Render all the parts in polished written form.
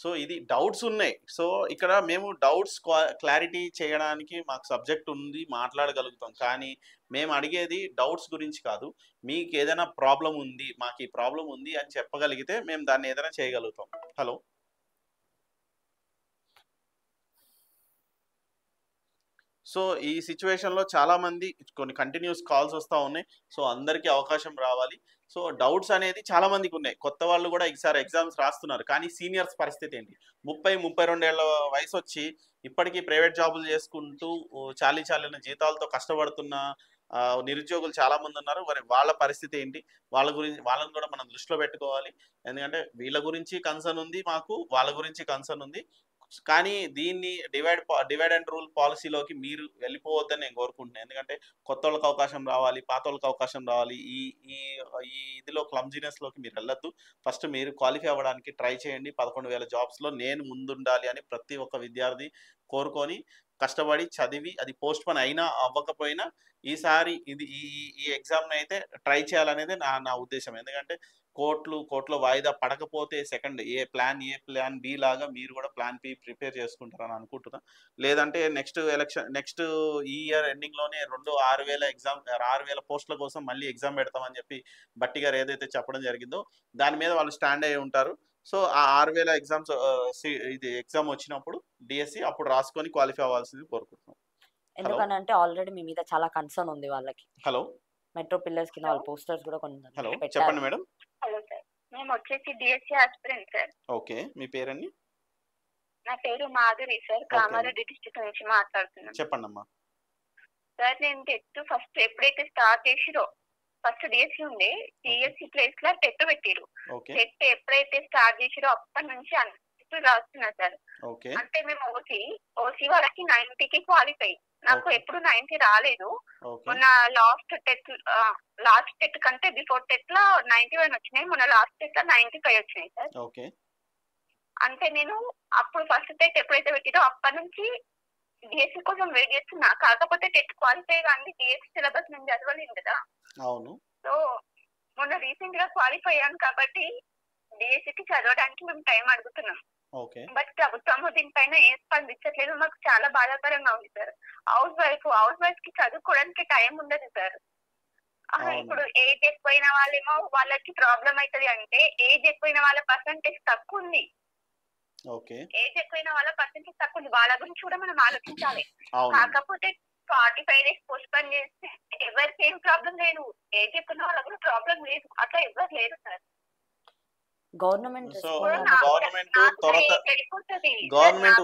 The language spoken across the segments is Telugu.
సో ఇది డౌట్స్ ఉన్నాయి. సో ఇక్కడ మేము డౌట్స్ క్లారిటీ చేయడానికి మాకు సబ్జెక్ట్ ఉంది, మాట్లాడగలుగుతాం. కానీ మేము అడిగేది డౌట్స్ గురించి కాదు. మీకు ఏదైనా ప్రాబ్లం ఉంది, మాకు ఈ ప్రాబ్లం ఉంది అని చెప్పగలిగితే మేము దాన్ని ఏదైనా చేయగలుగుతాం. హలో. సో ఈ సిచ్యువేషన్లో చాలా మంది కొన్ని కంటిన్యూస్ కాల్స్ వస్తూ ఉన్నాయి. సో అందరికీ అవకాశం రావాలి. సో డౌట్స్ అనేది చాలా మందికి ఉన్నాయి. కొత్త వాళ్ళు కూడా ఈసారి ఎగ్జామ్స్ రాస్తున్నారు. కానీ సీనియర్స్ పరిస్థితి ఏంటి? 30-32 ఏళ్ళ వయసు వచ్చి ఇప్పటికీ ప్రైవేట్ జాబులు చేసుకుంటూ చాలీన జీతాలతో కష్టపడుతున్న నిరుద్యోగులు చాలా మంది ఉన్నారు. మరి వాళ్ళ పరిస్థితి ఏంటి? వాళ్ళని కూడా మనం దృష్టిలో పెట్టుకోవాలి. ఎందుకంటే వీళ్ళ గురించి కన్సర్న్ ఉంది మాకు, వాళ్ళ గురించి కన్సర్న్ ఉంది. కానీ దీన్ని డివైడ్ అండ్ రూల్ పాలసీలోకి మీరు వెళ్ళిపోవద్దని నేను కోరుకుంటున్నాను. ఎందుకంటే కొత్త వాళ్ళకి అవకాశం రావాలి, పాత వాళ్ళకి అవకాశం రావాలి. ఈ ఈ ఈ ఇదిలో క్లమ్జీనెస్లోకి మీరు వెళ్ళొద్దు. ఫస్ట్ మీరు క్వాలిఫై అవ్వడానికి ట్రై చేయండి. 11,000 జాబ్స్లో నేను ముందుండాలి అని ప్రతి ఒక్క విద్యార్థి కోరుకొని కష్టపడి చదివి అది పోస్ట్ పోన్ అయినా అవ్వకపోయినా ఈసారి ఇది ఈ ఈ ఎగ్జామ్ని అయితే ట్రై చేయాలనేది నా ఉద్దేశం. ఎందుకంటే కోర్టులో వాయిదా పడకపోతే సెకండ్ ప్లాన్ బి లాగా మీరు కూడా ప్లాన్ బి ప్రిపేర్ చేసుకుంటారని అనుకుంటున్నా. లేదంటే నెక్స్ట్ ఈ ఇయర్ ఎండింగ్లోనే 6,000 పోస్టుల కోసం మళ్ళీ ఎగ్జామ్ పెడతామని చెప్పి బట్టి గారు ఏదైతే చెప్పడం జరిగిందో దాని మీద వాళ్ళు స్టాండ్ అయ్యి ఉంటారు. సో ఆ 6,000 ఎగ్జామ్ వచ్చినప్పుడు డిఎస్సి అప్పుడు రాసుకొని క్వాలిఫై అవ్వాల్సింది కోరుకుంటున్నాం. ఎందుకనంటే ఆల్రెడీ మీ మీద చాలా కన్సర్న్ ఉంది వాళ్ళకి. హలో. మెట్రో పిల్లర్స్ కింద వాళ్ళ పోస్టర్స్ కూడా కొన్ని హలో చెప్పండి మేడం. హలో సార్, మేము వచ్చేసి డిఎస్సి ఆస్పిరెంట్ సార్. ఓకే, మీ పేరండి? నా పేరు మాధురి సార్, కామారెడ్డి డిస్ట్రిక్ట్ నుంచి మాట్లాడుతున్నాను. చెప్పండి అమ్మా. సార్ నేను టెట్ ఫస్ట్ ఎప్పుడైతే స్టార్ట్ చేసిరో ఫస్ట్ డిఎస్సి ఉండే, డిఎస్సి ప్లేస్ లో టెట్ పెట్టిరు. టెట్ ఎప్పుడైతే స్టార్ట్ చేసిరో అప్పటి నుంచి అన్ని రాస్తున్నా సార్. అంటే మేము ఓసీ వాళ్ళకి 90కి క్వాలిఫై. నాకు ఎప్పుడు 90 రాలేదు. మొన్న లాస్ట్ టెట్ కంటే బిఫోర్ టెట్ లో 91 వచ్చినాయి. మొన్న లాస్ట్ టెట్ లో 95 వచ్చినాయి సార్. అంటే నేను అప్పుడు ఫస్ట్ టెట్ ఎప్పుడైతే పెట్టిరో అప్పటి నుంచి డిఎస్సి కోసం వెయిట్ చేస్తున్నా. కాకపోతే టెట్ క్వాలిఫై కానీ డిఎస్సి సిలబస్ నేను చదవలేదు కదా. అవును. సో మొన్న రీసెంట్ గా క్వాలిఫై అయ్యాను కాబట్టి డిఎస్సికి చదవడానికి మేము టైం అడుగుతున్నాం. బట్ ప్రభుత్వం దీనిపైన ఏం స్పందించట్లేదు. మాకు చాలా బాధాకరంగా ఉంది సార్. హౌస్ వైఫ్ కి చదువుకోవడానికి టైం ఉండదు సార్. ఇప్పుడు ఏజ్ ఎక్కువైన వాళ్ళేమో వాళ్ళకి ప్రాబ్లం అవుతుంది. అంటే ఏజ్ ఎక్కువైన వాళ్ళ పర్సంటేజ్ తక్కువ ఉంది. ఏజ్ ఎక్కువైన వాళ్ళ పర్సంటేజ్ తక్కువ ఉంది. వాళ్ళ గురించి కూడా మనం ఆలోచించాలి. కాకపోతే 45 days పోస్ట్ పోన్ చేస్తే ఎవరికి ఏం ప్రాబ్లం లేదు. ఏజ్ ఎక్కువ వాళ్ళ కూడా ప్రాబ్లం లేదు. అట్లా ఎవరు లేరు సార్. గవర్నమెంట్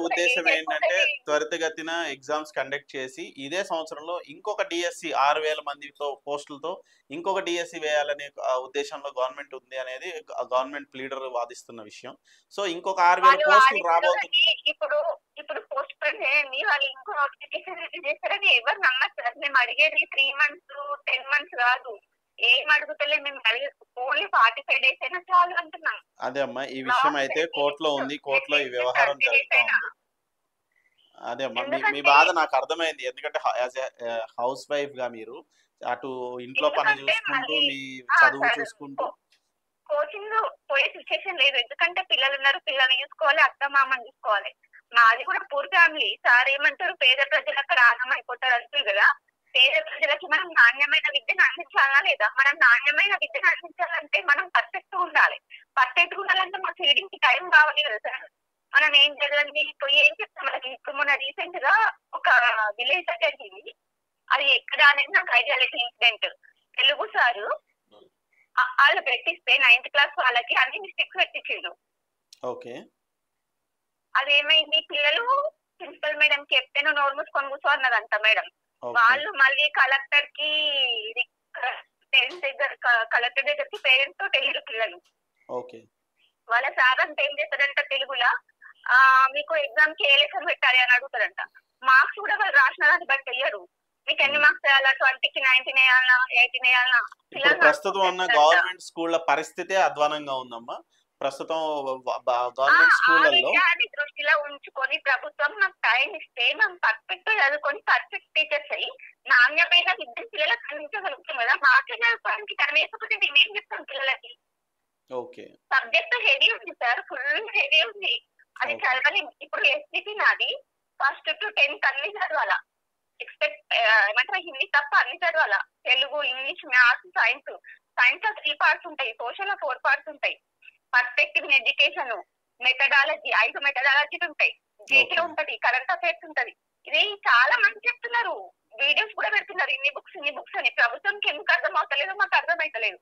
ఉద్దేశం ఏంటంటే త్వరితగతిన ఎగ్జామ్స్ కండక్ట్ చేసి ఇదే సంవత్సరంలో ఇంకొక డిఎస్సి 6,000 మందితో పోస్టులతో ఇంకొక డిఎస్సి వేయాలనే ఉద్దేశంలో గవర్నమెంట్ ఉంది అనేది గవర్నమెంట్ లీడర్ వాదిస్తున్న విషయం. సో ఇంకొక 6,000 పోస్టులు రాబోతుంది. ఇప్పుడు పోస్ట్ పోన్ చేయండి, వాళ్ళు ఇంకో నోటిఫికేషన్ రిలీజ్ చేస్తారని ఎవరు నమ్మరు సార్. మేము అడిగేది 3 months 10 months కాదు. ఏం అడుగుతలే, మేము ఓన్లీ 45 days అయినా చాలు అంటున్నాం. అదే అమ్మా, ఈ విషయం అయితే కోర్టులో ఉంది. కోర్టులో ఈ వ్యవహారం జరుగుతూ ఉంది. అదే అమ్మా, మీ బాధ నాకు అర్థమైంది. ఎందుకంటే యాజ్ ఎ హౌస్ వైఫ్ గా మీరు అటు ఇంట్లో పని చూసుకుంటూ మీ చదువు చూసుకుంటూ కోచింగ్ పోయే సిచ్యుయేషన్ లేదు. ఎందుకంటే పిల్లలు ఉన్నారు, పిల్లల్ని చూసుకోవాలి, అత్త మామని చూసుకోవాలి. మాది కూడా పూర్ ఫ్యామిలీ. సార్ ఏమంటారు, పేద ప్రజలకు రాగం అయిపోతారు అంటారు కదా. పేద ప్రజలకి మనం నాణ్యమైన విద్యను అందించాలా లేదా? మనం నాణ్యమైన విద్యను అందించాలంటే మనం పర్ఫెక్ట్ ఉండాలి. పర్ఫెక్ట్ ఉండాలంటే మా ఫీడింగ్ కి టైం కావాలి కదా సార్. మనం ఏం చదవండి ఇప్పుడు ఏం చెప్తాం. మనకి ఇప్పుడు మొన్న రీసెంట్ గా ఒక విలేజ్ జరిగింది. అది ఎక్కడ అనేది నాకు ఐడియా లేదు. ఇన్సిడెంట్ తెలుగు సారు వాళ్ళు పెట్టిస్తే 9th class వాళ్ళకి అన్ని మిస్టేక్స్ పెట్టించారు. అదేమైంది, పిల్లలు ప్రిన్సిపల్ మేడం కి చెప్తేనో నోరు మూసుకొని కూర్చో అన్నదంట మేడం. వాళ్ళు మళ్ళీ కలెక్టర్ కి పేరెంట్స్ దగ్గరికి పేరెంట్స్ తో తెలియదు పిల్లలు. వాళ్ళ సార్ అంతా ఏం చేస్తాడంట, తెలుగులా మీకు ఎగ్జామ్ కి ఏ లెసన్ పెట్టాలి అని అడుగుతారంట. మార్క్స్ కూడా వాళ్ళు రాసిన దాన్ని బట్టి వెయ్యరు. మీకు ఎన్ని మార్క్స్ వేయాలా, 20కి 19 వేయాలా, 18 వేయాలా. ప్రస్తుతం ఉన్న గవర్నమెంట్ స్కూళ్ల పరిస్థితి అధ్వానంగా ఉందమ్మా. ప్రస్తుతం గవర్నమెంట్ స్కూళ్ళల్లో దృష్టిలో ఉంచుకొని ప్రభుత్వం నాకు టైం ఇస్తే మనం పర్ఫెక్ట్ చదువుకొని పర్ఫెక్ట్ టీచర్స్ అయ్యి నాణ్యమైన విద్య పిల్లలకు అందించగలుగుతాం కదా. మాకే చదువుకోవడానికి టైం వేసుకుంటే మేము ఏం చెప్తాం పిల్లలకి? సబ్జెక్ట్ హెవీ ఉంది సార్, ఫుల్ హెవీ ఉంది. అది చదవని. ఇప్పుడు ఎస్జిటి నాది ఫస్ట్ టు 10th అన్ని చదవాలా. ఏమంటారు, హిందీ తప్ప అన్ని చదవాలా. Telugu, English, maths, science. Science లో 3 parts ఉంటాయి, సోషల్ లో 4 parts ఉంటాయి. పర్స్పెక్టివ్ ఇన్ ఎడ్యుకేషన్, మెథడాలజీ 5 మెథడాలజీలు ఉంటాయి, జీకే ఉంటది, కరెంట్ అఫైర్స్ ఉంటది. ఇది చాలా మంది చెప్తున్నారు, వీడియోస్ కూడా పెడుతున్నారు, ఇన్ని బుక్స్ అని. ప్రభుత్వంకి ఎందుకు అర్థం అవుతలేదు, మాకు అర్థమైతలేదు.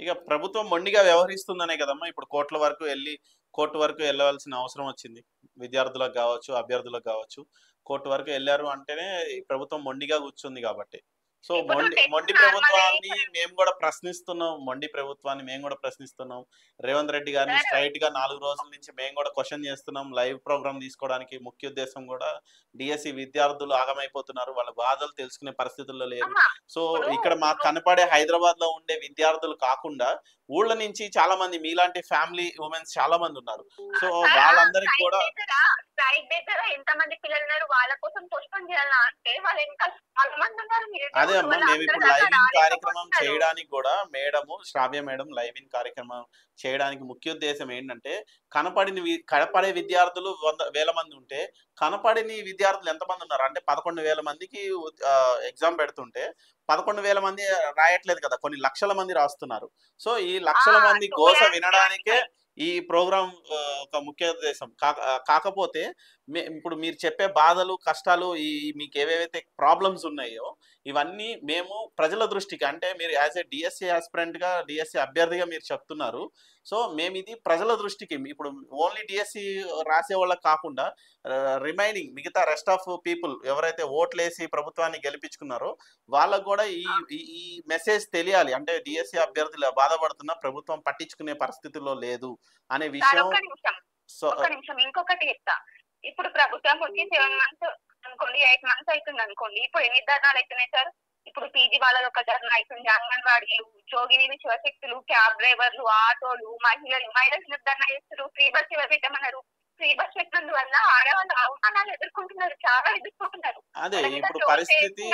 ఇక ప్రభుత్వం మొండిగా వ్యవహరిస్తుందనే కదమ్మా ఇప్పుడు కోర్టు వరకు వెళ్ళవలసిన అవసరం వచ్చింది. విద్యార్థులకు కావచ్చు, అభ్యర్థులకు కావచ్చు, కోర్టు వరకు వెళ్ళారు అంటేనే ఈ ప్రభుత్వం మొండిగా కూర్చుంది కాబట్టి. సో మొండి ప్రభుత్వాన్ని మేము కూడా ప్రశ్నిస్తున్నాం. రేవంత్ రెడ్డి గారిని స్ట్రైట్ గా 4 రోజుల నుంచి మేము కూడా క్వశ్చన్ చేస్తున్నాం. లైవ్ ప్రోగ్రామ్ తీసుకోవడానికి ముఖ్య ఉద్దేశం కూడా డిఎస్సి విద్యార్థులు ఆగమైపోతున్నారు, వాళ్ళ బాధలు తెలుసుకునే పరిస్థితుల్లో లేరు. సో ఇక్కడ మాకు కనపడే హైదరాబాద్ లో ఉండే విద్యార్థులు కాకుండా ఊళ్ళ నుంచి చాలా మంది మీలాంటి ఫ్యామిలీ ఉమెన్స్ చాలా మంది ఉన్నారు. సో వాళ్ళందరికీ కూడా ఎంత మంది పిల్లలు ఉన్నారు, వాళ్ళ కోసం పోస్ట్పోన్ చేయాలా అంటే వాళ్ళు ఇంకా చాలా మంది ఉన్నారు. అదే అమ్మా, మేము ఇప్పుడు లైవ్ ఇన్ కార్యక్రమం చేయడానికి కూడా శ్రావ్య మేడం లైవ్ ఇన్ కార్యక్రమం చేయడానికి ముఖ్య ఉద్దేశం ఏంటంటే కనపడే విద్యార్థులు 100,000 మంది ఉంటే కనపడని విద్యార్థులు ఎంతమంది ఉన్నారు అంటే 11,000 మందికి ఎగ్జామ్ పెడుతుంటే 11,000 మంది రాయట్లేదు కదా, కొన్ని లక్షల మంది రాస్తున్నారు. సో ఈ లక్షల మంది గోస వినడానికే ఈ ప్రోగ్రామ్ ఒక ముఖ్య ఉద్దేశం. కాకపోతే ఇప్పుడు మీరు చెప్పే బాధలు, కష్టాలు, మీకు ఏవేవైతే ప్రాబ్లమ్స్ ఉన్నాయో ఇవన్నీ మేము ప్రజల దృష్టికి, అంటే మీరు యాజ్ ఏ డిఎస్సి ఆస్పిరెంట్ గా, డిఎస్సి అభ్యర్థిగా మీరు చెప్తున్నారు. సో మేము ఇది ప్రజల దృష్టికి, ఇప్పుడు ఓన్లీ డిఎస్సి రాసే వాళ్ళకి కాకుండా రిమైనింగ్ మిగతా రెస్ట్ ఆఫ్ పీపుల్ ఎవరైతే ఓట్లేసి ప్రభుత్వాన్ని గెలిపించుకున్నారో వాళ్ళకు కూడా ఈ మెసేజ్ తెలియాలి. అంటే డిఎస్సి అభ్యర్థులు బాధపడుతున్నా ప్రభుత్వం పట్టించుకునే పరిస్థితుల్లో లేదు అనే విషయం. ఇంకొకటి చెప్తా, ఇప్పుడు ప్రభుత్వం వచ్చి 7 months అనుకోండి, 8 months అవుతుంది అనుకోండి. ఇప్పుడు ఎన్ని ధర్నాలు అవుతున్నాయి సార్? ఇప్పుడు పీజీ వాళ్ళది ఒక ధర్నా అవుతుంది, అంగన్వాడీలు, జోగిని శివశక్తులు, క్యాబ్ డ్రైవర్లు, ఆటోలు, మహిళలు ధర్నా చేస్తారు. ఫ్రీ బస్ ఎవరు పెట్టమన్నారు? ఫ్రీ బస్ పెట్టినందు వల్ల ఆడవాళ్ళు అవమానాలు ఎదుర్కొంటున్నారు, చాలా ఎదుర్కొంటున్నారు. అదే ఇప్పుడు పరిస్థితి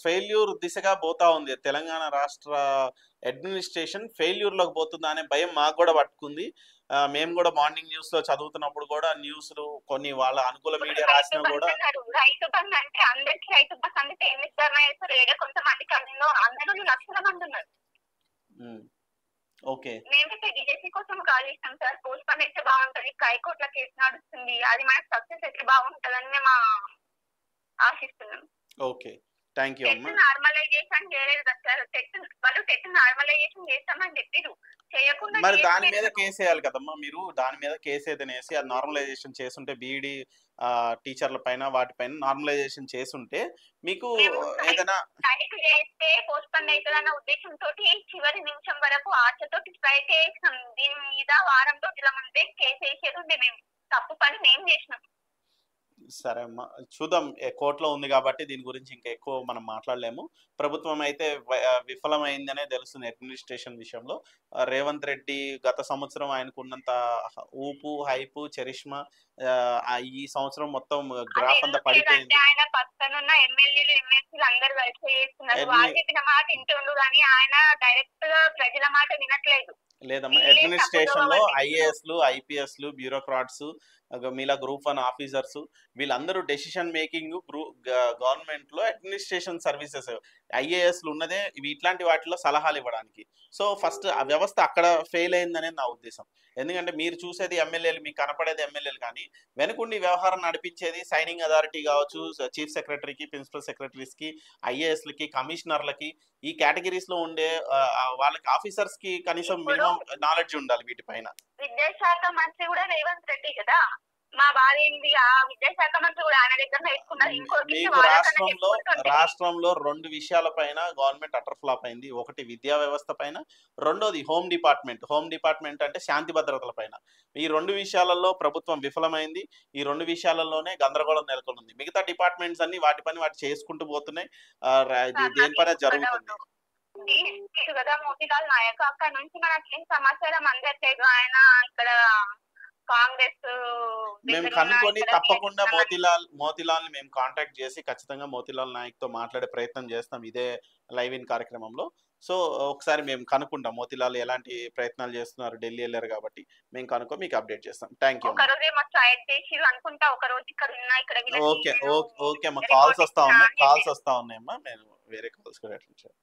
ఫెయిల్యూర్ దిశగా పోతా ఉంది. తెలంగాణ రాష్ట్ర అడ్మినిస్ట్రేషన్ ఫెయిల్యూర్ లోకి పోతుందా అనే భయం మాకు కూడా పట్టుకుంది. మేము కూడా మార్నింగ్ న్యూస్ లో చదువుతున్నప్పుడు కూడా న్యూస్లు కొన్ని వాళ్ళ అనుకూల మీడియా రాసినా కూడా రైతు బంధు అంటే అందరికి రైతు బంధు అంటే ఎన్ని ధర్నా చేస్తారు? కొంతమందికి అందులో అందరూ లక్షల మంది ఉన్నారు. ఓకే, మేమైతే డిఎస్సి కోసం కాల్ చేస్తాం సార్. పోస్ట్ పోన్ అయితే బాగుంటది, హైకోర్టులో కేసు నడుస్తుంది, అది మనకు సక్సెస్ అయితే బాగుంటదని మేము ఆశిస్తున్నాం. ఓకే, థ్యాంక్ యూ అమ్మా. నార్మలైజేషన్ చేయలేదు కదా సార్, వాళ్ళు టెట్ నార్మలైజేషన్ చేస్తామని చెప్పారు, చేయకుండా మరి దాని మీద కేసు వేయాలి కదమ్మా. మీరు దాని మీద కేసు ఏదైనా వేసి అది నార్మలైజేషన్ చేస్తుంటే బీఈడి టీచర్ల పైన వాటిపైన నార్మలైజేషన్ చేస్తుంటే మీకు ఏదైనా చేస్తే పోస్ట్ పోన్ అవుతుందన్న ఉద్దేశంతో చివరి నిమిషం వరకు ఆశతో స్ట్రైక్ చేసినాం. దీని మీద వారం రోజుల ముందే కేసు వేసేది ఉండే, మేము తప్పు పని మేము చేసినాం. సరే అమ్మా, చూద్దాం. కోర్టులో ఉంది కాబట్టి దీని గురించి ఇంకా ఎక్కువ మనం మాట్లాడలేము. ప్రభుత్వం అయితే విఫలమైందనే తెలుస్తుంది అడ్మినిస్ట్రేషన్ విషయంలో. రేవంత్ రెడ్డి గత సంవత్సరం ఆయనకు ఉన్నంత ఊపు, హైపు, చరిష్మా ఈ సంవత్సరం మొత్తం గ్రాఫ్ అంతా పడిపోయింది. ఆయన పక్కనున్న ఎమ్మెల్యేలు, ఎమ్మెల్సీలు అందరూ కలిసి చేస్తున్నారు, వాళ్ళు చెప్పిన మాట ఇంటుండు కానీ ఆయన డైరెక్ట్ గా ప్రజల మాట వినట్లేదు. లేదమ్మా, అడ్మినిస్ట్రేషన్ లో ఐఏఎస్లు, ఐపీఎస్లు, బ్యూరోక్రాట్స్, మీలా గ్రూప్ 1 ఆఫీసర్స్ వీళ్ళందరూ డెసిషన్ మేకింగ్ గవర్నమెంట్ లో అడ్మినిస్ట్రేషన్ సర్వీసెస్ ఐఏఎస్లు ఉన్నదే ఇట్లాంటి వాటిలో సలహాలు ఇవ్వడానికి. సో ఫస్ట్ ఆ వ్యవస్థ అక్కడ ఫెయిల్ అయిందనేది నా ఉద్దేశం. ఎందుకంటే మీరు చూసేది ఎమ్మెల్యేలు, మీకు కనపడేది ఎమ్మెల్యేలు, కానీ వెనుకుండి వ్యవహారం నడిపించేది సైనింగ్ అథారిటీ కావచ్చు, చీఫ్ సెక్రటరీకి, ప్రిన్సిపల్ సెక్రటరీస్కి, ఐఏఎస్లకి, కమిషనర్లకి, ఈ కేటగిరీస్ లో ఉండే వాళ్ళకి ఆఫీసర్స్ కి కనీసం మినిమం నాలెడ్జ్ ఉండాలి వీటిపైన. విద్యాశాఖ మంత్రి కూడా రేవంత్ రెడ్డి కదా, మా బాధ ఏంది? ఆ విద్యాశాఖ మంత్రి కూడా ఆయన దగ్గర నేర్చుకున్నారు. రాష్ట్రంలో 2 విషయాల పైన గవర్నమెంట్ అటర్ ఫ్లాప్ అయింది. ఒకటి విద్యా వ్యవస్థ పైన, రెండోది హోమ్ డిపార్ట్మెంట్ అంటే శాంతి భద్రతల పైన. ఈ 2 విషయాలలో ప్రభుత్వం విఫలమైంది. ఈ 2 విషయాలలోనే గందరగోళం నెలకొంది. మిగతా డిపార్ట్మెంట్స్ అన్ని వాటి పని వాటి చేసుకుంటూ పోతున్నాయి. దేనిపైన జరుగుతుంది కదా. మోతీలాల్ నాయక్ అక్కడ నుంచి మనకి ఏం సమాచారం అందట్లేదు. ఆయన ఇక్కడ కాంగ్రెస్ మేము కనుక్కొని తప్పకుండా మోతీలాల్ మేము కాంటాక్ట్ చేసి ఖచ్చితంగా మోతీలాల్ నాయక్ తో మాట్లాడే ప్రయత్నం చేస్తాం ఇదే లైవ్ ఇన్ కార్యక్రమంలో. సో ఒకసారి మేము కనుక్కుంటాం మోతిలాల్ ఎలాంటి ప్రయత్నాలు చేస్తున్నారు, ఢిల్లీ వెళ్ళారు కాబట్టి మేము కనుక్కో మీకు అప్డేట్ చేస్తాం. Thank you. ఒక రోజు ఏమో ట్రైల్ చేసి అనుకుంటా, ఒక రోజు ఇక్కడ ఉన్నా ఇక్కడ ఓకే ఓకే ఓకే అమ్మా, కాల్స్ వస్తా ఉన్నాయి, కాల్స్ వస్తా ఉన్నాయమ్మా, నేను వేరే కాల్స్ కూడా అటెండ్ చేయాలి.